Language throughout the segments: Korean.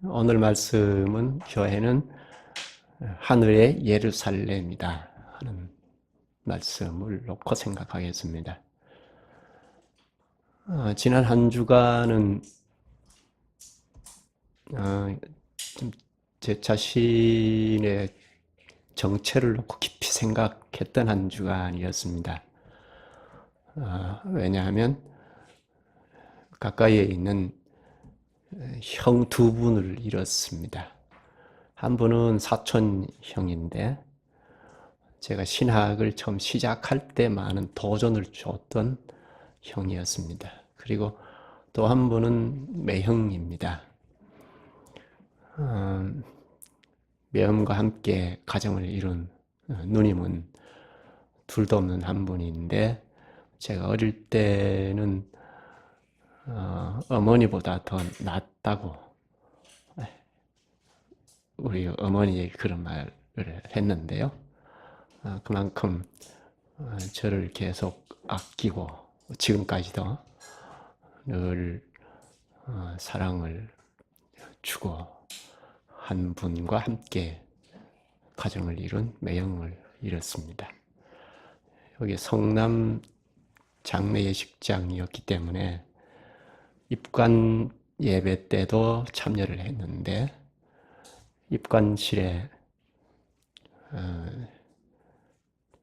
오늘 말씀은 교회는 하늘의 예루살렘이다 하는 말씀을 놓고 생각하겠습니다. 지난 한 주간은 제 자신의 정체를 놓고 깊이 생각했던 한 주간이었습니다. 왜냐하면 가까이에 있는 형 두 분을 잃었습니다. 한 분은 사촌 형인데 제가 신학을 처음 시작할 때 많은 도전을 줬던 형이었습니다. 그리고 또 한 분은 매형입니다. 매형과 함께 가정을 이룬 누님은 둘도 없는 한 분인데 제가 어릴 때는 어머니보다 더 낫다고 우리 어머니에게 그런 말을 했는데요. 그만큼 저를 계속 아끼고 지금까지도 늘 사랑을 주고 한 분과 함께 가정을 이룬 매형을 잃었습니다. 여기 성남 장례 예식장이었기 때문에 입관 예배 때도 참여를 했는데 입관실에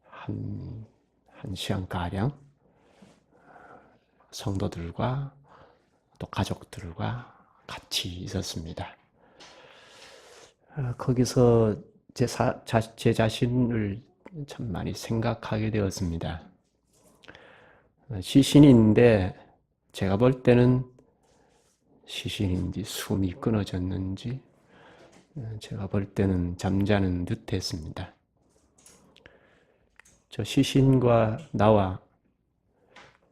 한 시간가량 성도들과 또 가족들과 같이 있었습니다. 거기서 제 자신을 참 많이 생각하게 되었습니다. 시신인데 제가 볼 때는 시신인지 숨이 끊어졌는지 제가 볼 때는 잠자는 듯 했습니다. 저 시신과 나와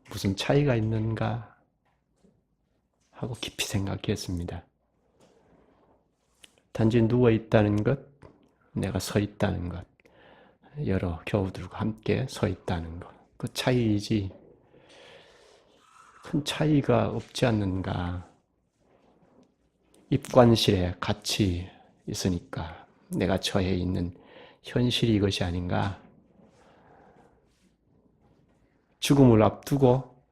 무슨 차이가 있는가 하고 깊이 생각했습니다. 단지 누워 있다는 것, 내가 서 있다는 것, 여러 교우들과 함께 서 있다는 것, 그 차이이지 큰 차이가 없지 않는가. 입관실에 같이 있으니까 내가 처해 있는 현실이 이것이 아닌가. 죽음을 앞두고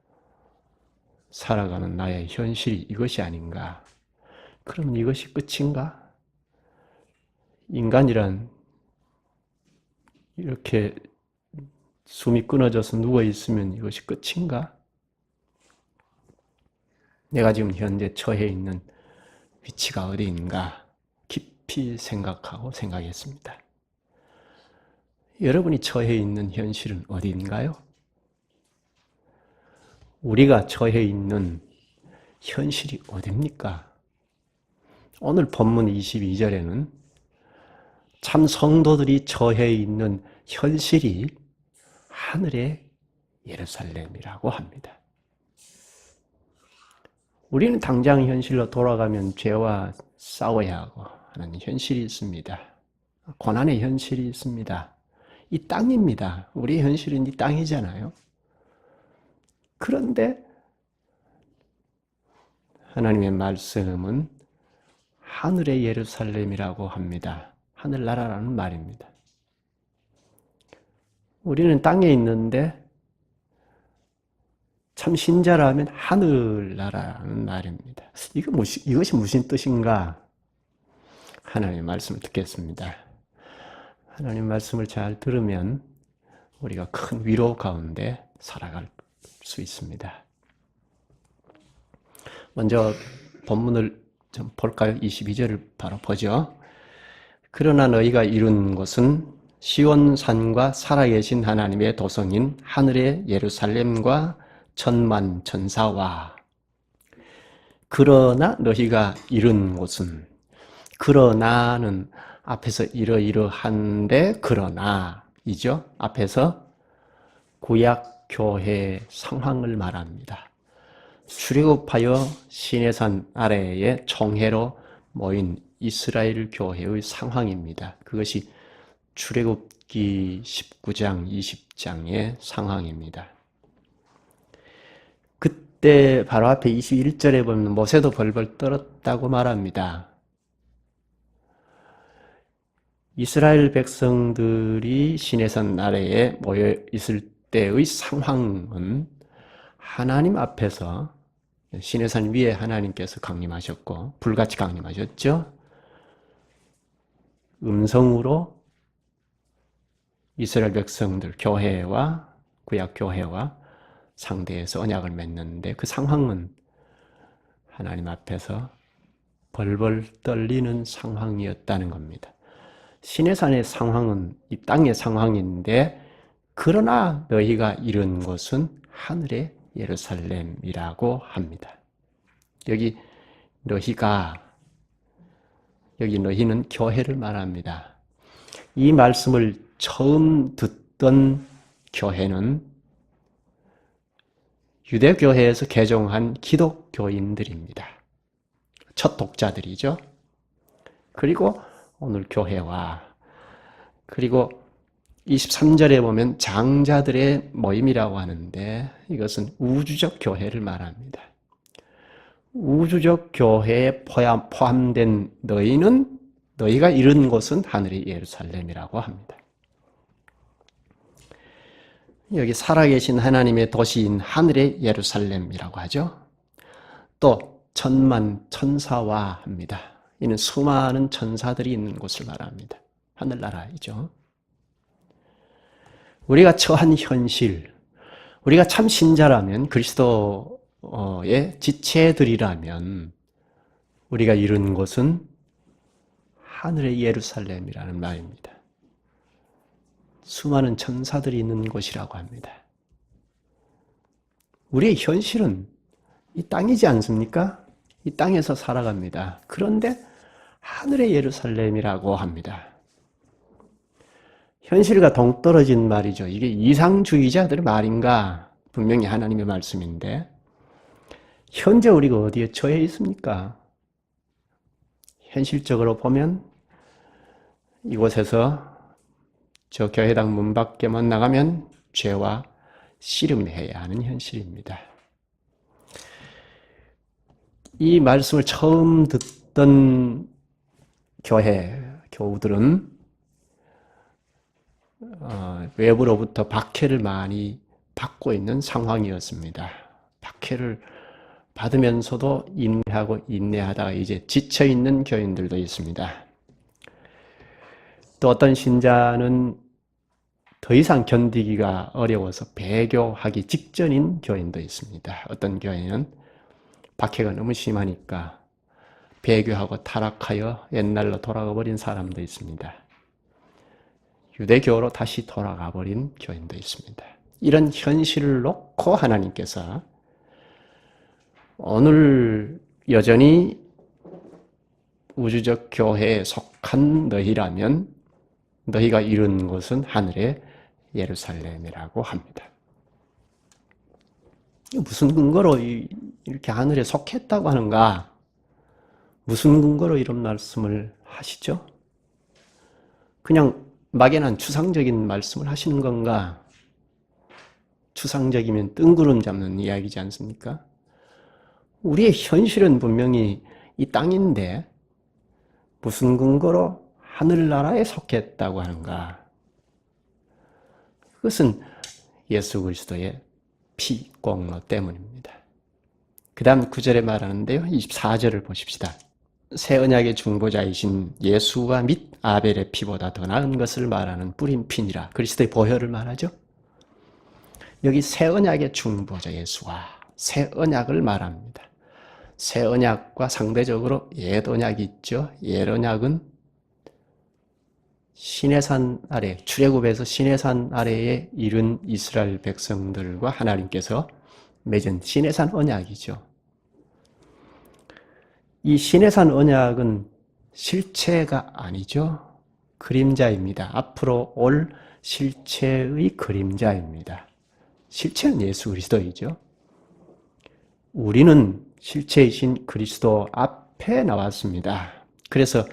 살아가는 나의 현실이 이것이 아닌가. 그럼 이것이 끝인가? 인간이란 이렇게 숨이 끊어져서 누워있으면 이것이 끝인가? 내가 지금 현재 처해 있는 위치가 어디인가 깊이 생각했습니다. 여러분이 처해 있는 현실은 어디인가요? 우리가 처해 있는 현실이 어디입니까? 오늘 본문 22절에는 참 성도들이 처해 있는 현실이 하늘의 예루살렘이라고 합니다. 우리는 당장 현실로 돌아가면 죄와 싸워야 하고 하는 현실이 있습니다. 고난의 현실이 있습니다. 이 땅입니다. 우리의 현실은 이 땅이잖아요. 그런데 하나님의 말씀은 하늘의 예루살렘이라고 합니다. 하늘나라라는 말입니다. 우리는 땅에 있는데 참 신자라면 하늘나라라는 말입니다. 이것이 무슨 뜻인가? 하나님의 말씀을 듣겠습니다. 하나님의 말씀을 잘 들으면 우리가 큰 위로 가운데 살아갈 수 있습니다. 먼저 본문을 좀 볼까요? 22절을 바로 보죠. 그러나 너희가 이룬 것은 시온산과 살아계신 하나님의 도성인 하늘의 예루살렘과 천만 천사와 그러나 너희가 이룬 곳은 그러나는 앞에서 이러이러한데 그러나이죠. 앞에서 구약 교회 상황을 말합니다. 출애굽하여 시내산 아래에 총회로 모인 이스라엘 교회의 상황입니다. 그것이 출애굽기 19장, 20장의 상황입니다. 그때 바로 앞에 21절에 보면 모세도 벌벌 떨었다고 말합니다. 이스라엘 백성들이 시내산 아래에 모여 있을 때의 상황은 하나님 앞에서 시내산 위에 하나님께서 강림하셨고 불같이 강림하셨죠. 음성으로 이스라엘 백성들 교회와 구약 교회와 상대해서 언약을 맺는데 그 상황은 하나님 앞에서 벌벌 떨리는 상황이었다는 겁니다. 시내산의 상황은 이 땅의 상황인데 그러나 너희가 이룬 곳은 하늘의 예루살렘이라고 합니다. 여기 너희는 교회를 말합니다. 이 말씀을 처음 듣던 교회는 유대교회에서 개종한 기독교인들입니다. 첫 독자들이죠. 그리고 오늘 교회와 그리고 23절에 보면 장자들의 모임이라고 하는데 이것은 우주적 교회를 말합니다. 우주적 교회에 포함된 너희가 이룬 곳은 하늘의 예루살렘이라고 합니다. 여기 살아계신 하나님의 도시인 하늘의 예루살렘이라고 하죠. 또 천만 천사와 합니다. 이는 수많은 천사들이 있는 곳을 말합니다. 하늘나라이죠. 우리가 처한 현실, 우리가 참 신자라면 그리스도의 지체들이라면 우리가 이룬 곳은 하늘의 예루살렘이라는 말입니다. 수많은 천사들이 있는 곳이라고 합니다. 우리의 현실은 이 땅이지 않습니까? 이 땅에서 살아갑니다. 그런데 하늘의 예루살렘이라고 합니다. 현실과 동떨어진 말이죠. 이게 이상주의자들의 말인가? 분명히 하나님의 말씀인데 현재 우리가 어디에 처해 있습니까? 현실적으로 보면 이곳에서 저 교회당 문 밖에만 나가면 죄와 씨름해야 하는 현실입니다. 이 말씀을 처음 듣던 교우들은 외부로부터 박해를 많이 받고 있는 상황이었습니다. 박해를 받으면서도 인내하다가 이제 지쳐있는 교인들도 있습니다. 또 어떤 신자는 더 이상 견디기가 어려워서 배교하기 직전인 교인도 있습니다. 어떤 교인은 박해가 너무 심하니까 배교하고 타락하여 옛날로 돌아가 버린 사람도 있습니다. 유대교로 다시 돌아가 버린 교인도 있습니다. 이런 현실을 놓고 하나님께서 오늘 여전히 우주적 교회에 속한 너희라면 너희가 이룬 곳은 하늘의 예루살렘이라고 합니다. 무슨 근거로 이렇게 하늘에 속했다고 하는가? 무슨 근거로 이런 말씀을 하시죠? 그냥 막연한 추상적인 말씀을 하시는 건가? 추상적이면 뜬구름 잡는 이야기지 않습니까? 우리의 현실은 분명히 이 땅인데 무슨 근거로 하늘나라에 속했다고 하는가? 그것은 예수 그리스도의 피 공로 때문입니다. 그 다음 9절에 말하는데요. 24절을 보십시다. 새 언약의 중보자이신 예수와 및 아벨의 피보다 더 나은 것을 말하는 뿌린 피니라. 그리스도의 보혈을 말하죠. 여기 새 언약의 중보자 예수와 새 언약을 말합니다. 새 언약과 상대적으로 옛 언약이 있죠. 옛 언약은 시내산 아래, 출애굽에서 시내산 아래에 이른 이스라엘 백성들과 하나님께서 맺은 시내산 언약이죠. 이 시내산 언약은 실체가 아니죠. 그림자입니다. 앞으로 올 실체의 그림자입니다. 실체는 예수 그리스도이죠. 우리는 실체이신 그리스도 앞에 나왔습니다. 그래서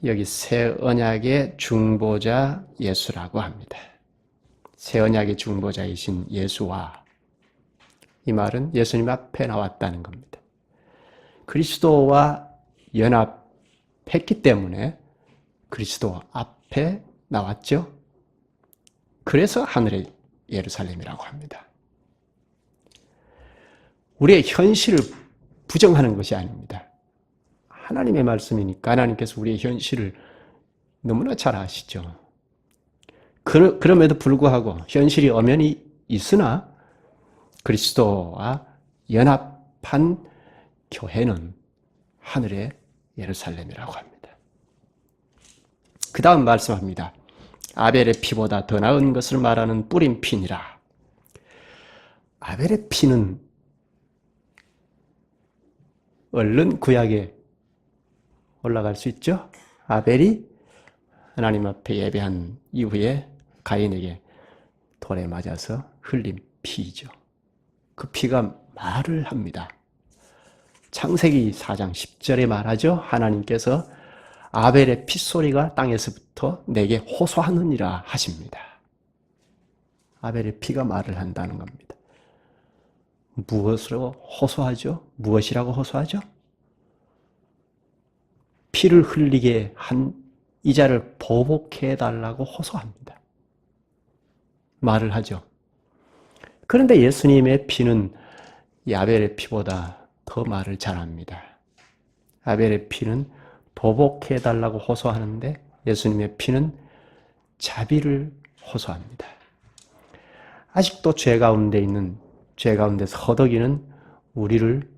여기 새 언약의 중보자 예수라고 합니다. 새 언약의 중보자이신 예수와 이 말은 예수님 앞에 나왔다는 겁니다. 그리스도와 연합했기 때문에 그리스도 앞에 나왔죠. 그래서 하늘의 예루살렘이라고 합니다. 우리의 현실을 부정하는 것이 아닙니다. 하나님의 말씀이니까 하나님께서 우리의 현실을 너무나 잘 아시죠. 그럼에도 불구하고 현실이 엄연히 있으나 그리스도와 연합한 교회는 하늘의 예루살렘이라고 합니다. 그 다음 말씀합니다. 아벨의 피보다 더 나은 것을 말하는 뿌린 피니라. 아벨의 피는 얼른 구약에 올라갈 수 있죠. 아벨이 하나님 앞에 예배한 이후에 가인에게 돌에 맞아서 흘린 피죠. 그 피가 말을 합니다. 창세기 4장 10절에 말하죠. 하나님께서 아벨의 핏소리가 땅에서부터 내게 호소하느니라 하십니다. 아벨의 피가 말을 한다는 겁니다. 무엇으로 호소하죠? 무엇이라고 호소하죠? 피를 흘리게 한 이자를 보복해 달라고 호소합니다. 말을 하죠. 그런데 예수님의 피는 이 아벨의 피보다 더 말을 잘합니다. 아벨의 피는 보복해 달라고 호소하는데 예수님의 피는 자비를 호소합니다. 아직도 죄 가운데서 허덕이는 우리를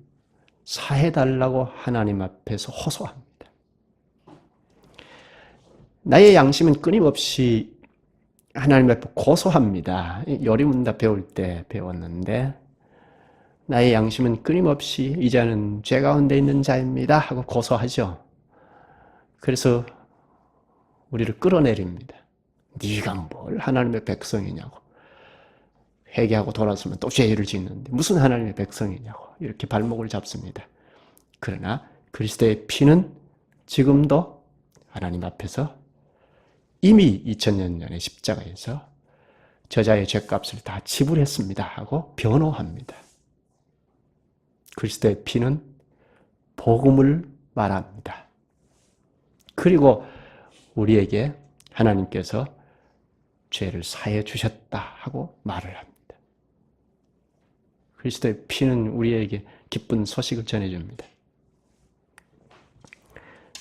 사해 달라고 하나님 앞에서 호소합니다. 나의 양심은 끊임없이 하나님 앞에 고소합니다. 요리문답 배울 때 배웠는데 나의 양심은 끊임없이 이제는 죄 가운데 있는 자입니다 하고 고소하죠. 그래서 우리를 끌어내립니다. 네가 뭘 하나님의 백성이냐고. 회개하고 돌아서면 또 죄를 짓는데 무슨 하나님의 백성이냐고 이렇게 발목을 잡습니다. 그러나 그리스도의 피는 지금도 하나님 앞에서 이미 2000년 전에 십자가에서 저자의 죄값을 다 지불했습니다 하고 변호합니다. 그리스도의 피는 복음을 말합니다. 그리고 우리에게 하나님께서 죄를 사해 주셨다 하고 말을 합니다. 그리스도의 피는 우리에게 기쁜 소식을 전해줍니다.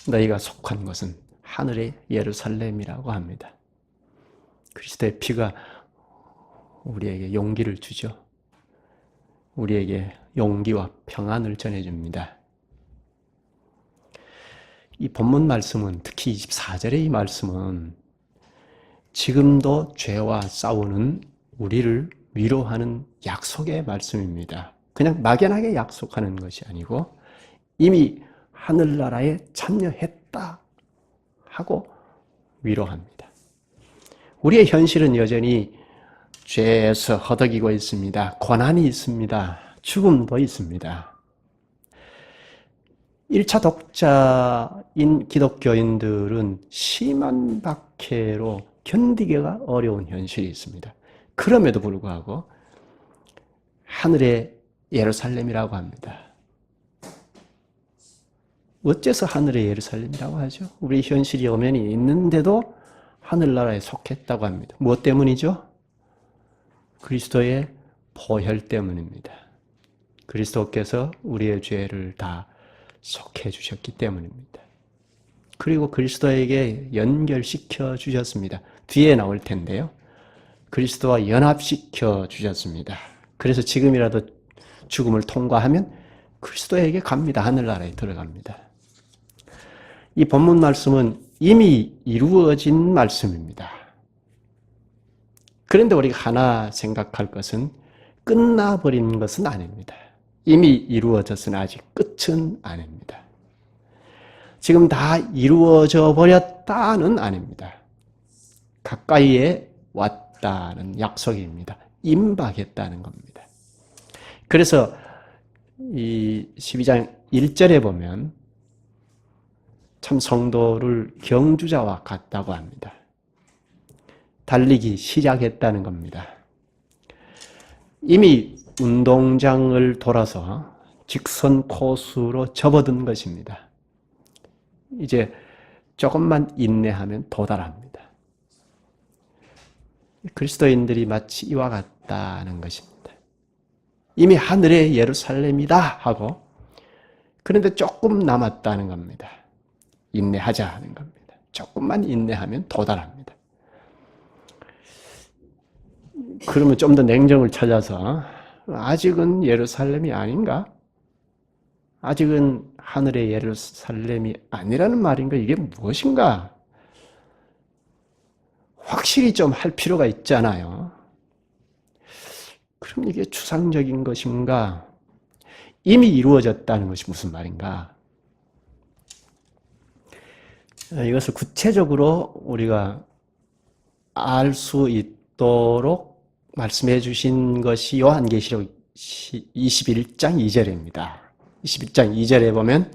너희가 속한 것은 하늘의 예루살렘이라고 합니다. 그리스도의 피가 우리에게 용기를 주죠. 우리에게 용기와 평안을 전해줍니다. 이 본문 말씀은 특히 24절의 이 말씀은 지금도 죄와 싸우는 우리를 위로하는 약속의 말씀입니다. 그냥 막연하게 약속하는 것이 아니고 이미 하늘나라에 참여했다 하고 위로합니다. 우리의 현실은 여전히 죄에서 허덕이고 있습니다. 고난이 있습니다. 죽음도 있습니다. 1차 독자인 기독교인들은 심한 박해로 견디기가 어려운 현실이 있습니다. 그럼에도 불구하고 하늘의 예루살렘이라고 합니다. 어째서 하늘의 예루살렘이라고 하죠? 우리 현실이 엄연히 있는데도 하늘나라에 속했다고 합니다. 무엇 때문이죠? 그리스도의 보혈 때문입니다. 그리스도께서 우리의 죄를 다 속해 주셨기 때문입니다. 그리고 그리스도에게 연결시켜 주셨습니다. 뒤에 나올 텐데요. 그리스도와 연합시켜 주셨습니다. 그래서 지금이라도 죽음을 통과하면 그리스도에게 갑니다. 하늘나라에 들어갑니다. 이 본문 말씀은 이미 이루어진 말씀입니다. 그런데 우리가 하나 생각할 것은 끝나버린 것은 아닙니다. 이미 이루어졌으나 아직 끝은 아닙니다. 지금 다 이루어져 버렸다는 아닙니다. 가까이에 왔다는 약속입니다. 임박했다는 겁니다. 그래서 이 12장 1절에 보면 참 성도를 경주자와 같다고 합니다. 달리기 시작했다는 겁니다. 이미 운동장을 돌아서 직선 코스로 접어든 것입니다. 이제 조금만 인내하면 도달합니다. 그리스도인들이 마치 이와 같다는 것입니다. 이미 하늘의 예루살렘이다 하고 그런데 조금 남았다는 겁니다. 인내하자 하는 겁니다. 조금만 인내하면 도달합니다. 그러면 좀 더 냉정을 찾아서 아직은 예루살렘이 아닌가? 아직은 하늘의 예루살렘이 아니라는 말인가? 이게 무엇인가? 확실히 좀 할 필요가 있잖아요. 그럼 이게 추상적인 것인가? 이미 이루어졌다는 것이 무슨 말인가? 이것을 구체적으로 우리가 알 수 있도록 말씀해 주신 것이 요한계시록 21장 2절입니다. 21장 2절에 보면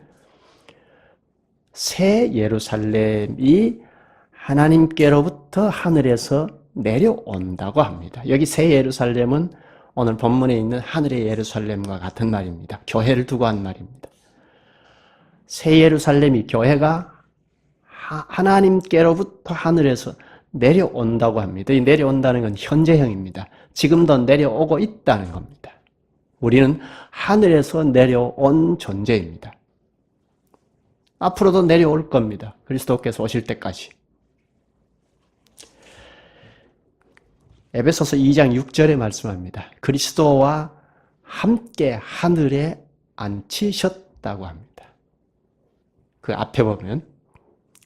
새 예루살렘이 하나님께로부터 하늘에서 내려온다고 합니다. 여기 새 예루살렘은 오늘 본문에 있는 하늘의 예루살렘과 같은 말입니다. 교회를 두고 한 말입니다. 새 예루살렘이 교회가 하나님께로부터 하늘에서 내려온다고 합니다. 이 내려온다는 건 현재형입니다. 지금도 내려오고 있다는 겁니다. 우리는 하늘에서 내려온 존재입니다. 앞으로도 내려올 겁니다. 그리스도께서 오실 때까지. 에베소서 2장 6절에 말씀합니다. 그리스도와 함께 하늘에 앉히셨다고 합니다. 그 앞에 보면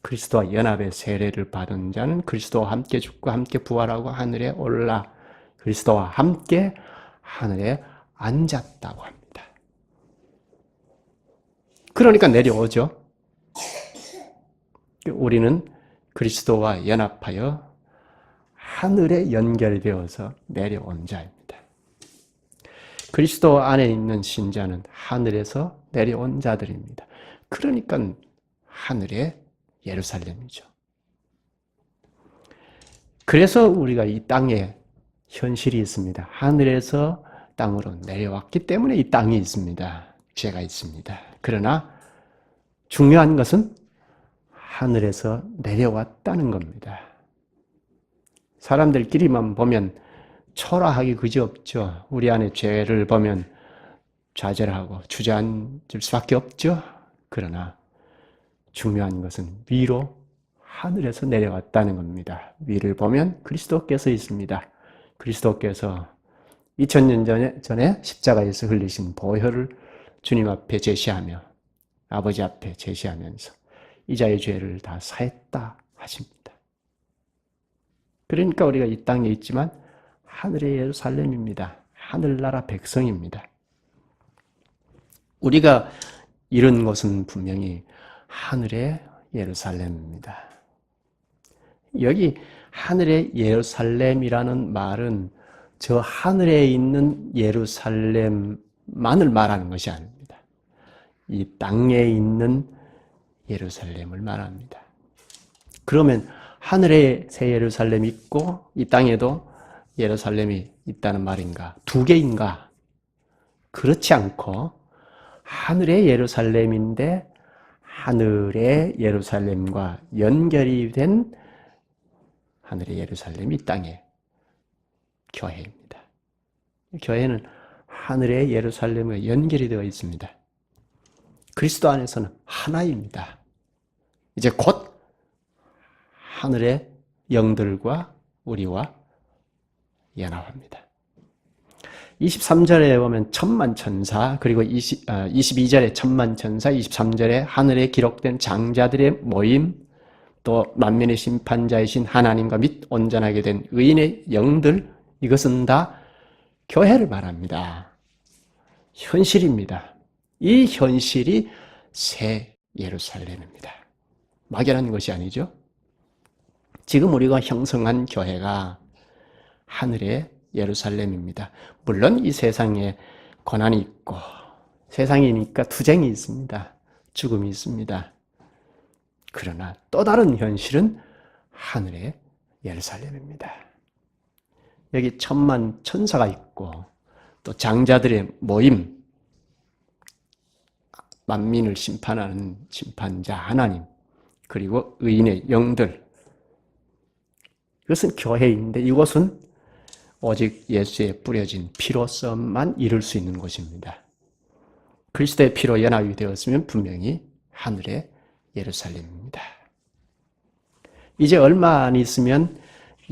그리스도와 연합의 세례를 받은 자는 그리스도와 함께 죽고 함께 부활하고 하늘에 올라 그리스도와 함께 하늘에 앉았다고 합니다. 그러니까 내려오죠. 우리는 그리스도와 연합하여 하늘에 연결되어서 내려온 자입니다. 그리스도 안에 있는 신자는 하늘에서 내려온 자들입니다. 그러니까 하늘의 예루살렘이죠. 그래서 우리가 이 땅에 현실이 있습니다. 하늘에서 땅으로 내려왔기 때문에 이 땅이 있습니다. 죄가 있습니다. 그러나 중요한 것은 하늘에서 내려왔다는 겁니다. 사람들끼리만 보면 초라하기 그지없죠. 우리 안에 죄를 보면 좌절하고 주저앉을 수밖에 없죠. 그러나 중요한 것은 위로 하늘에서 내려왔다는 겁니다. 위를 보면 그리스도께서 있습니다. 그리스도께서 2000년 전에 십자가에서 흘리신 보혈을 주님 앞에 제시하며 아버지 앞에 제시하면서 이자의 죄를 다 사했다 하십니다. 그러니까 우리가 이 땅에 있지만 하늘의 예루살렘입니다. 하늘나라 백성입니다. 우리가 이런 것은 분명히 하늘의 예루살렘입니다. 여기 하늘의 예루살렘이라는 말은 저 하늘에 있는 예루살렘만을 말하는 것이 아닙니다. 이 땅에 있는 예루살렘을 말합니다. 그러면 하늘에 새 예루살렘이 있고 이 땅에도 예루살렘이 있다는 말인가? 두 개인가? 그렇지 않고 하늘의 예루살렘인데 하늘의 예루살렘과 연결이 된 하늘의 예루살렘이 땅의 교회입니다. 교회는 하늘의 예루살렘과 연결이 되어 있습니다. 그리스도 안에서는 하나입니다. 이제 곧 하늘의 영들과 우리와 연합합니다. 23절에 보면 천만천사, 그리고 22절에 천만천사, 23절에 하늘에 기록된 장자들의 모임, 또 만민의 심판자이신 하나님과 및 온전하게 된 의인의 영들, 이것은 다 교회를 말합니다. 현실입니다. 이 현실이 새 예루살렘입니다. 막연한 것이 아니죠. 지금 우리가 형성한 교회가 하늘의 예루살렘입니다. 물론 이 세상에 고난이 있고 세상이니까 투쟁이 있습니다. 죽음이 있습니다. 그러나 또 다른 현실은 하늘의 예루살렘입니다. 여기 천만 천사가 있고 또 장자들의 모임, 만민을 심판하는 심판자 하나님, 그리고 의인의 영들. 이것은 교회인데 이곳은 오직 예수의 뿌려진 피로서만 이룰 수 있는 곳입니다. 그리스도의 피로 연합이 되었으면 분명히 하늘의 예루살렘입니다. 이제 얼마 안 있으면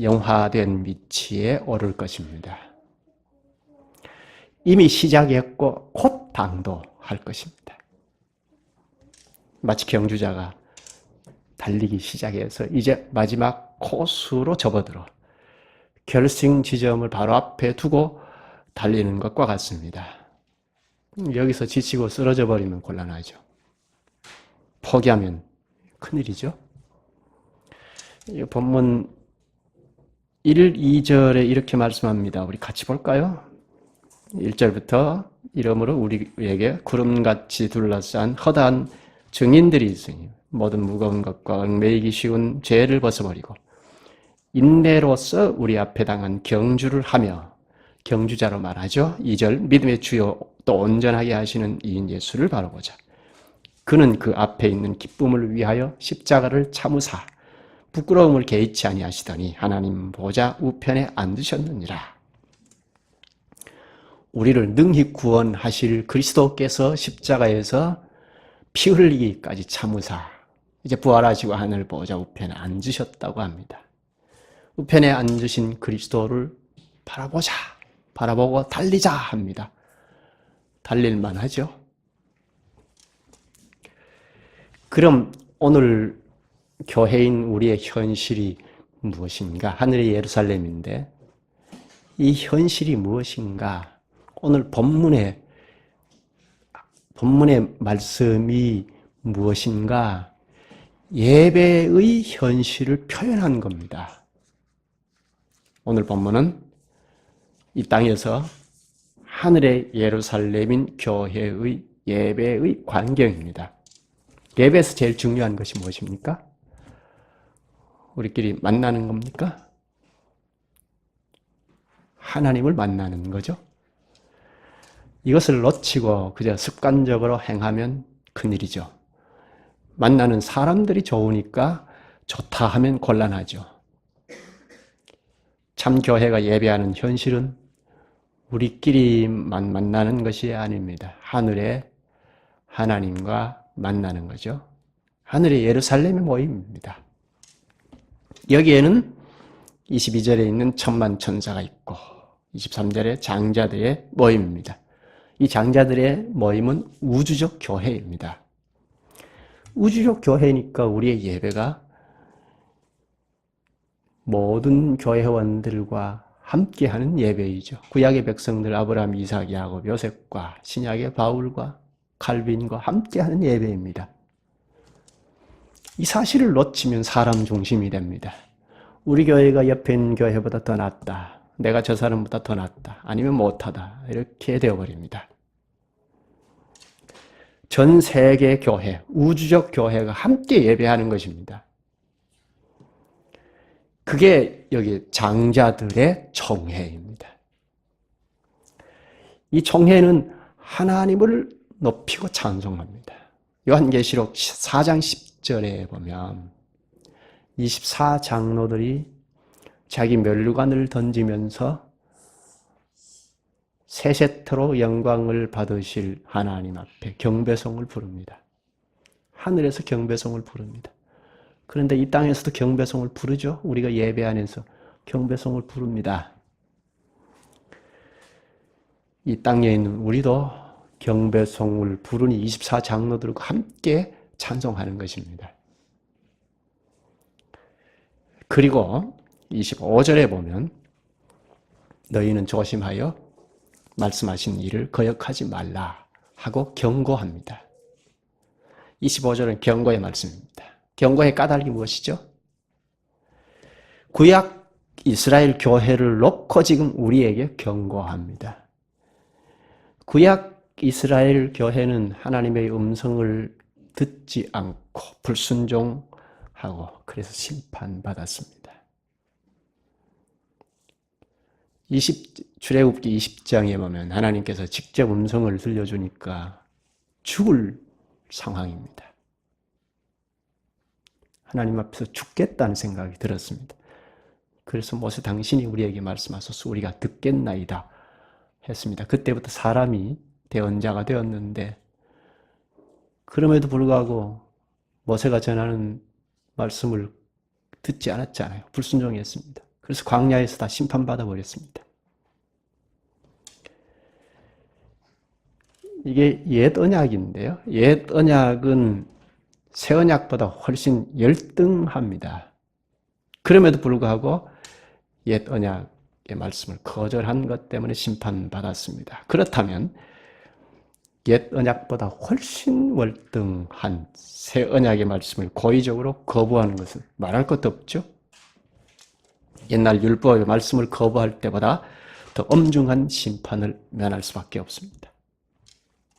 영화된 위치에 오를 것입니다. 이미 시작했고 곧 당도할 것입니다. 마치 경주자가 달리기 시작해서 이제 마지막 코스로 접어들어 결승 지점을 바로 앞에 두고 달리는 것과 같습니다. 여기서 지치고 쓰러져 버리면 곤란하죠. 포기하면 큰일이죠. 본문 1, 2절에 이렇게 말씀합니다. 우리 같이 볼까요? 1절부터 이러므로 우리에게 구름같이 둘러싼 허다한 증인들이 있으니 모든 무거운 것과 얽매이기 쉬운 죄를 벗어버리고 인내로서 우리 앞에 당한 경주를 하며, 경주자로 말하죠. 2절 믿음의 주요 또 온전하게 하시는 이인 예수를 바라보자. 그는 그 앞에 있는 기쁨을 위하여 십자가를 참으사 부끄러움을 개의치 아니하시더니 하나님 보좌 우편에 앉으셨느니라. 우리를 능히 구원하실 그리스도께서 십자가에서 피 흘리기까지 참으사 이제 부활하시고 하늘 보좌 우편에 앉으셨다고 합니다. 우편에 앉으신 그리스도를 바라보자, 바라보고 달리자 합니다. 달릴만 하죠. 그럼 오늘 교회인 우리의 현실이 무엇인가? 하늘의 예루살렘인데 이 현실이 무엇인가? 오늘 본문의 말씀이 무엇인가? 예배의 현실을 표현한 겁니다. 오늘 본문은 이 땅에서 하늘의 예루살렘인 교회의 예배의 광경입니다. 예배에서 제일 중요한 것이 무엇입니까? 우리끼리 만나는 겁니까? 하나님을 만나는 거죠. 이것을 놓치고 그저 습관적으로 행하면 큰일이죠. 만나는 사람들이 좋으니까 좋다 하면 곤란하죠. 참 교회가 예배하는 현실은 우리끼리만 만나는 것이 아닙니다. 하늘의 하나님과 만나는 거죠. 하늘의 예루살렘의 모임입니다. 여기에는 22절에 있는 천만 천사가 있고 23절에 장자들의 모임입니다. 이 장자들의 모임은 우주적 교회입니다. 우주적 교회니까 우리의 예배가 모든 교회원들과 함께하는 예배이죠. 구약의 백성들 아브라함, 이삭, 야곱, 요셉과 신약의 바울과 칼빈과 함께하는 예배입니다. 이 사실을 놓치면 사람 중심이 됩니다. 우리 교회가 옆에 있는 교회보다 더 낫다. 내가 저 사람보다 더 낫다. 아니면 못하다. 이렇게 되어버립니다. 전 세계 교회, 우주적 교회가 함께 예배하는 것입니다. 그게 여기 장자들의 총회입니다. 이 총회는 하나님을 높이고 찬송합니다. 요한계시록 4장 10절에 보면 24장로들이 자기 면류관을 던지면서 세세토록 영광을 받으실 하나님 앞에 경배송을 부릅니다. 하늘에서 경배송을 부릅니다. 그런데 이 땅에서도 경배송을 부르죠. 우리가 예배 안에서 경배송을 부릅니다. 이 땅에 있는 우리도 경배송을 부르니 24장로들과 함께 찬송하는 것입니다. 그리고 25절에 보면 너희는 조심하여 말씀하신 일을 거역하지 말라 하고 경고합니다. 25절은 경고의 말씀입니다. 경고의 까닭이 무엇이죠? 구약 이스라엘 교회를 놓고 지금 우리에게 경고합니다. 구약 이스라엘 교회는 하나님의 음성을 듣지 않고 불순종하고 그래서 심판받았습니다. 출애굽기 20장에 보면 하나님께서 직접 음성을 들려주니까 죽을 상황입니다. 하나님 앞에서 죽겠다는 생각이 들었습니다. 그래서 모세 당신이 우리에게 말씀하소서 우리가 듣겠나이다 했습니다. 그때부터 사람이 대언자가 되었는데 그럼에도 불구하고 모세가 전하는 말씀을 듣지 않았잖아요. 불순종했습니다. 그래서 광야에서 다 심판받아 버렸습니다. 이게 옛 언약인데요. 옛 언약은 새 언약보다 훨씬 열등합니다. 그럼에도 불구하고 옛 언약의 말씀을 거절한 것 때문에 심판받았습니다. 그렇다면 옛 언약보다 훨씬 월등한 새 언약의 말씀을 고의적으로 거부하는 것은 말할 것도 없죠. 옛날 율법의 말씀을 거부할 때보다 더 엄중한 심판을 면할 수밖에 없습니다.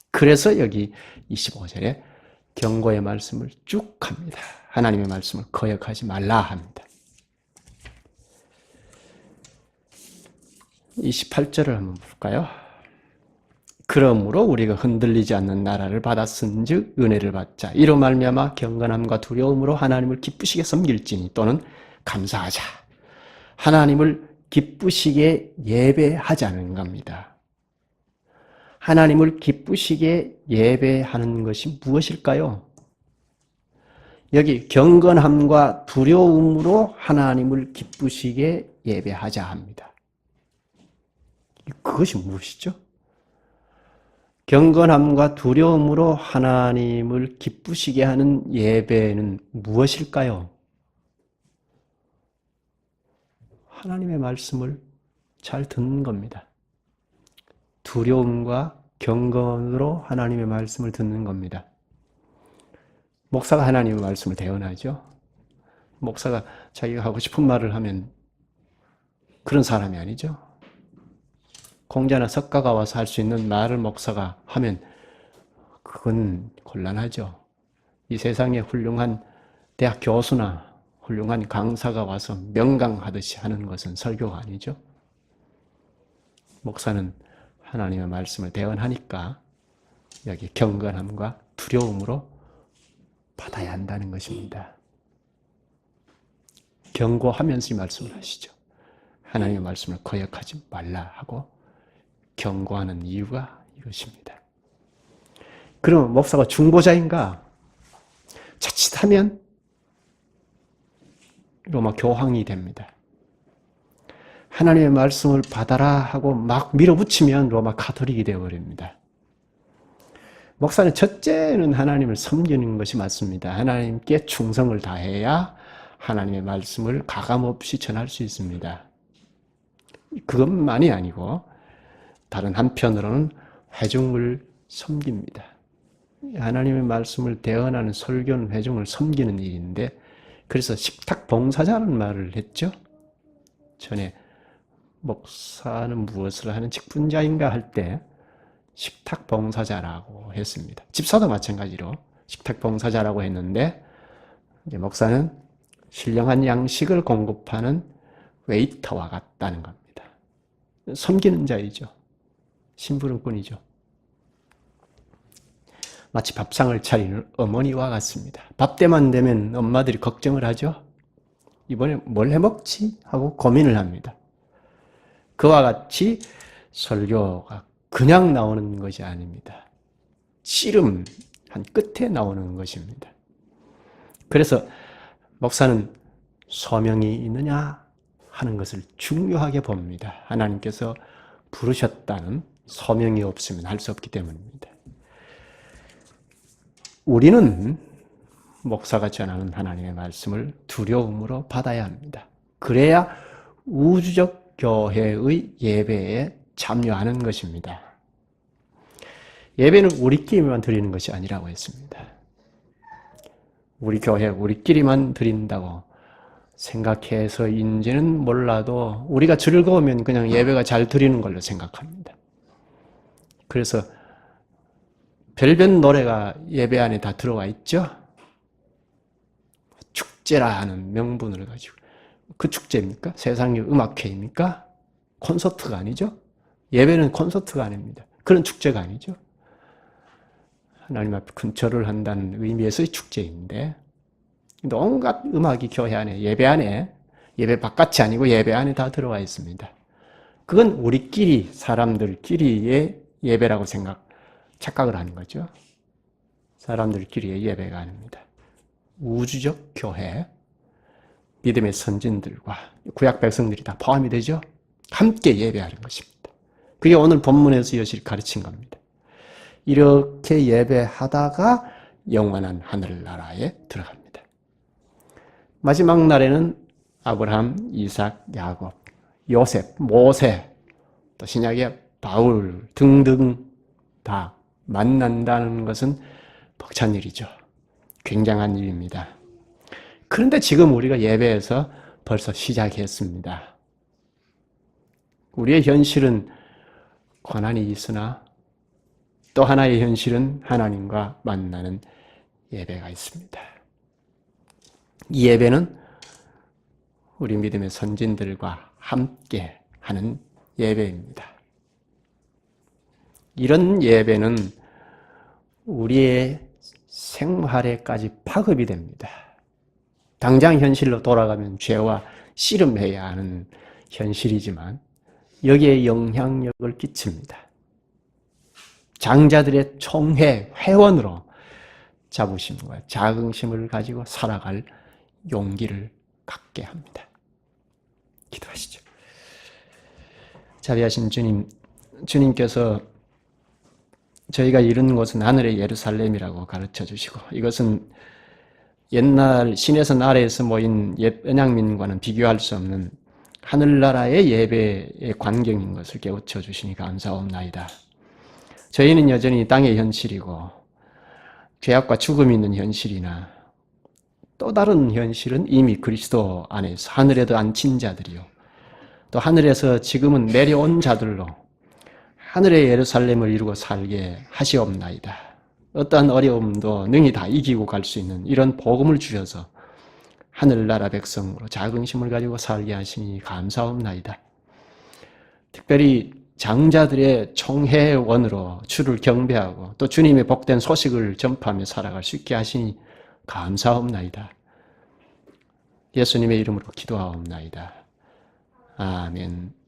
그래서 여기 25절에 경고의 말씀을 쭉 합니다. 하나님의 말씀을 거역하지 말라 합니다. 28절을 한번 볼까요? 그러므로 우리가 흔들리지 않는 나라를 받았은즉 은혜를 받자. 이로 말미암아 경건함과 두려움으로 하나님을 기쁘시게 섬길지니 또는 감사하자. 하나님을 기쁘시게 예배하자는 겁니다. 하나님을 기쁘시게 예배하는 것이 무엇일까요? 여기 경건함과 두려움으로 하나님을 기쁘시게 예배하자 합니다. 그것이 무엇이죠? 경건함과 두려움으로 하나님을 기쁘시게 하는 예배는 무엇일까요? 하나님의 말씀을 잘 듣는 겁니다. 두려움과 경건으로 하나님의 말씀을 듣는 겁니다. 목사가 하나님의 말씀을 대언하죠. 목사가 자기가 하고 싶은 말을 하면 그런 사람이 아니죠. 공자나 석가가 와서 할 수 있는 말을 목사가 하면 그건 곤란하죠. 이 세상에 훌륭한 대학 교수나 훌륭한 강사가 와서 명강하듯이 하는 것은 설교가 아니죠. 목사는 하나님의 말씀을 대언하니까 여기 경건함과 두려움으로 받아야 한다는 것입니다. 경고하면서 이 말씀을 하시죠. 하나님의 말씀을 거역하지 말라 하고 경고하는 이유가 이것입니다. 그럼 목사가 중보자인가? 자칫하면 로마 교황이 됩니다. 하나님의 말씀을 받아라 하고 막 밀어붙이면 로마 가톨릭이 되어버립니다. 목사는 첫째는 하나님을 섬기는 것이 맞습니다. 하나님께 충성을 다해야 하나님의 말씀을 가감없이 전할 수 있습니다. 그것만이 아니고 다른 한편으로는 회중을 섬깁니다. 하나님의 말씀을 대언하는 설교는 회중을 섬기는 일인데 그래서 식탁 봉사자라는 말을 했죠. 전에 목사는 무엇을 하는 직분자인가 할 때 식탁 봉사자라고 했습니다. 집사도 마찬가지로 식탁 봉사자라고 했는데 이제 목사는 신령한 양식을 공급하는 웨이터와 같다는 겁니다. 섬기는 자이죠. 심부름꾼이죠. 마치 밥상을 차리는 어머니와 같습니다. 밥 때만 되면 엄마들이 걱정을 하죠. 이번에 뭘 해먹지? 하고 고민을 합니다. 그와 같이 설교가 그냥 나오는 것이 아닙니다. 씨름한 끝에 나오는 것입니다. 그래서 목사는 소명이 있느냐 하는 것을 중요하게 봅니다. 하나님께서 부르셨다는 소명이 없으면 할 수 없기 때문입니다. 우리는 목사가 전하는 하나님의 말씀을 두려움으로 받아야 합니다. 그래야 우주적 교회의 예배에 참여하는 것입니다. 예배는 우리끼리만 드리는 것이 아니라고 했습니다. 우리 교회 우리끼리만 드린다고 생각해서인지는 몰라도 우리가 즐거우면 그냥 예배가 잘 드리는 걸로 생각합니다. 그래서 별별 노래가 예배 안에 다 들어와 있죠. 축제라 하는 명분을 가지고. 그 축제입니까? 세상의 음악회입니까? 콘서트가 아니죠. 예배는 콘서트가 아닙니다. 그런 축제가 아니죠. 하나님 앞에 큰 절을 한다는 의미에서의 축제인데 온갖 음악이 교회 안에, 예배 안에, 예배 바깥이 아니고 예배 안에 다 들어와 있습니다. 그건 우리끼리, 사람들끼리의 예배라고 착각을 하는 거죠. 사람들끼리의 예배가 아닙니다. 우주적 교회, 믿음의 선진들과 구약 백성들이 다 포함이 되죠. 함께 예배하는 것입니다. 그게 오늘 본문에서 여실히 가르친 겁니다. 이렇게 예배하다가 영원한 하늘나라에 들어갑니다. 마지막 날에는 아브라함, 이삭, 야곱, 요셉, 모세, 또 신약의 바울 등등 다 만난다는 것은 벅찬 일이죠. 굉장한 일입니다. 그런데 지금 우리가 예배에서 벌써 시작했습니다. 우리의 현실은 고난이 있으나 또 하나의 현실은 하나님과 만나는 예배가 있습니다. 이 예배는 우리 믿음의 선진들과 함께 하는 예배입니다. 이런 예배는 우리의 생활에까지 파급이 됩니다. 당장 현실로 돌아가면 죄와 씨름해야 하는 현실이지만 여기에 영향력을 끼칩니다. 장자들의 총회, 회원으로 자부심과 자긍심을 가지고 살아갈 용기를 갖게 합니다. 기도하시죠. 자비하신 주님, 주님께서 저희가 이런 곳은 하늘의 예루살렘이라고 가르쳐 주시고 이것은 옛날 신에서 아래에서 모인 옛 언약민과는 비교할 수 없는 하늘나라의 예배의 광경인 것을 깨우쳐 주시니 감사옵나이다. 저희는 여전히 땅의 현실이고 죄악과 죽음이 있는 현실이나 또 다른 현실은 이미 그리스도 안에서 하늘에도 앉힌 자들이요 또 하늘에서 지금은 내려온 자들로 하늘의 예루살렘을 이루고 살게 하시옵나이다. 어떠한 어려움도 능히 다 이기고 갈 수 있는 이런 복음을 주셔서 하늘나라 백성으로 자긍심을 가지고 살게 하시니 감사옵나이다. 특별히 장자들의 총회원으로 주를 경배하고 또 주님의 복된 소식을 전파하며 살아갈 수 있게 하시니 감사옵나이다. 예수님의 이름으로 기도하옵나이다. 아멘.